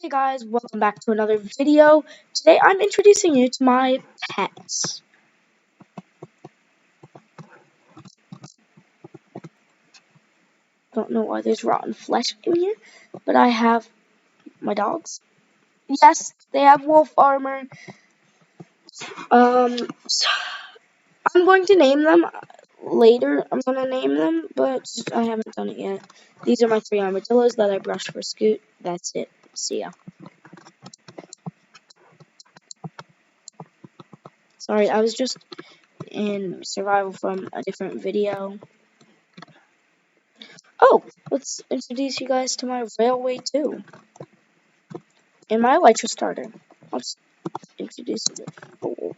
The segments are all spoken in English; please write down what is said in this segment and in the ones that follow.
Hey guys, welcome back to another video. Today I'm introducing you to my pets. Don't know why there's rotten flesh in here, but I have my dogs. Yes, they have wolf armor. So I'm going to name them later. I'm going to name them, but I haven't done it yet. These are my 3 armadillos that I brushed for Scoot. That's it. See ya. Sorry, I was just in survival from a different video. Oh, let's introduce you guys to my Railway 2 and my Elytra starter. Let's introduce you to Fool.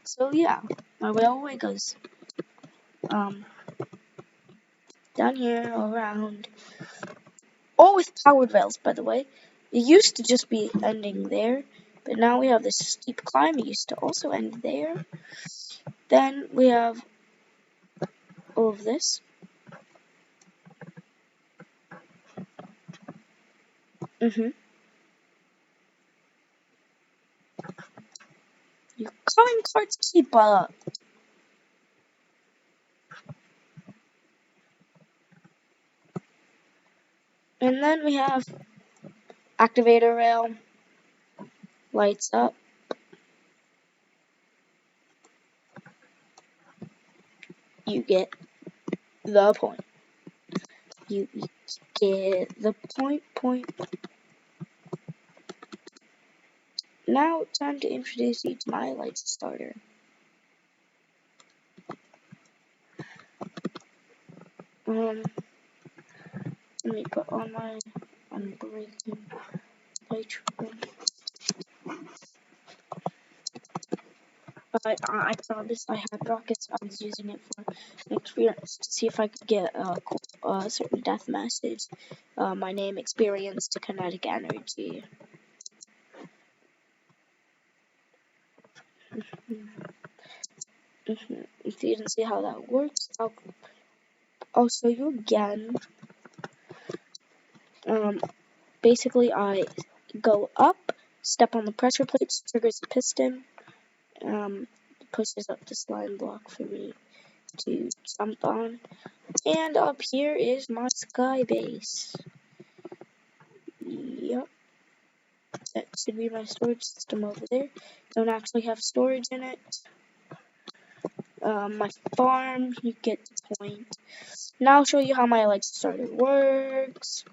So yeah, my Railway goes down here, around, all with powered rails, by the way. It used to just be ending there, but now we have this steep climb. It used to also end there. Then we have all of this. You coming carts keep up. And then we have activator rail, lights up. You get the point. You get the point. Now, time to introduce you to my Elytra starter. Let me put on my unbreaking Elytra. But I promise I had rockets. I was using it for experience to see if I could get a certain death message. My name experience to kinetic energy. If you didn't see how that works, I'll show you again. Basically, I go up, step on the pressure plates, triggers the piston, pushes up the slime block for me to jump on. And up here is my sky base. Yep. That should be my storage system over there. Don't actually have storage in it. My farm, you get the point. Now I'll show you how my Elytra starter works.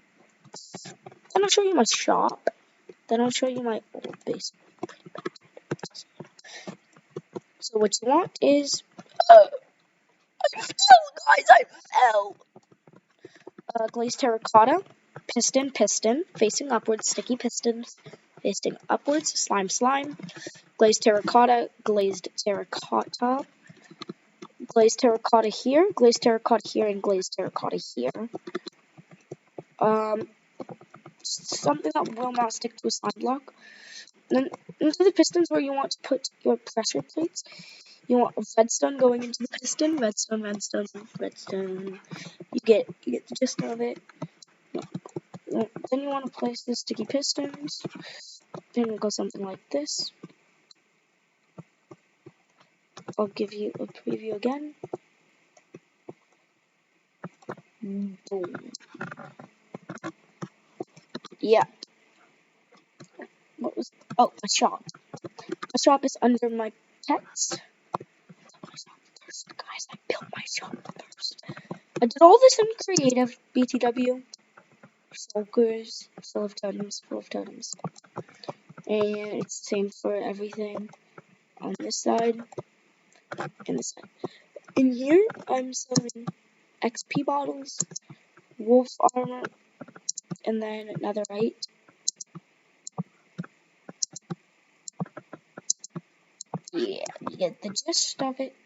Then I'll show you my shop. Then I'll show you my old base. So what you want is... I fell, guys! I fell! Glazed terracotta. Piston. Facing upwards. Sticky pistons. Facing upwards. Slime. Glazed terracotta. Glazed terracotta. Glazed terracotta here. Glazed terracotta here. And glazed terracotta here. Something that will not stick to a slime block. Then into the pistons where you want to put your pressure plates. You want redstone going into the piston. Redstone. You get the gist of it. Then you want to place the sticky pistons. Then it'll go something like this. I'll give you a preview again. Boom. Yeah. What was... Oh, my shop. My shop is under my pets. Guys, I built my shop first. I did all this in creative, BTW. Shulkers, full of totems. And it's the same for everything on this side and this side. In here, I'm selling XP bottles, wolf armor, and then netherite. Yeah, you get the gist of it.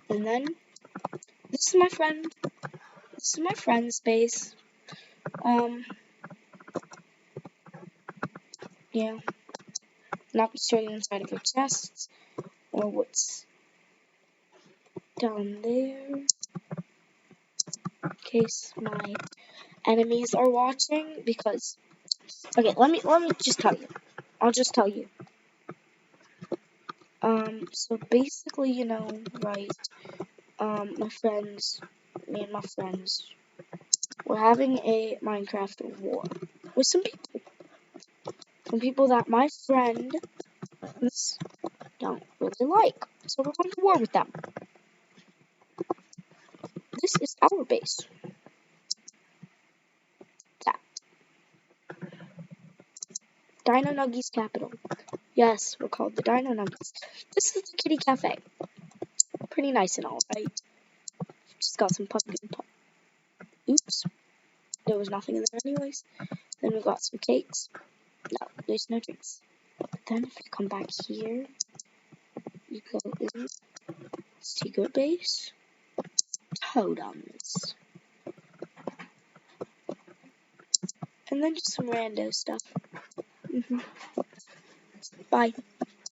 And then, this is my friend. This is my friend's base. Yeah. Not to show you inside of her chests, or what's down there. In case my enemies are watching, because okay, let me just tell you. I'll just tell you. So basically, you know, right, me and my friends, we're having a Minecraft war with some people that my friends don't really like. So we're going to war with them. This is our base. That. Dino Nuggies capital. Yes, we're called the Dino Nuggies. This is the kitty cafe. Pretty nice and all, right? Just got some pumpkin pie. Oops. There was nothing in there anyways. Then we got some cakes. No, there's no drinks. But then if you come back here, you go in secret base, totems, and then just some rando stuff. Bye.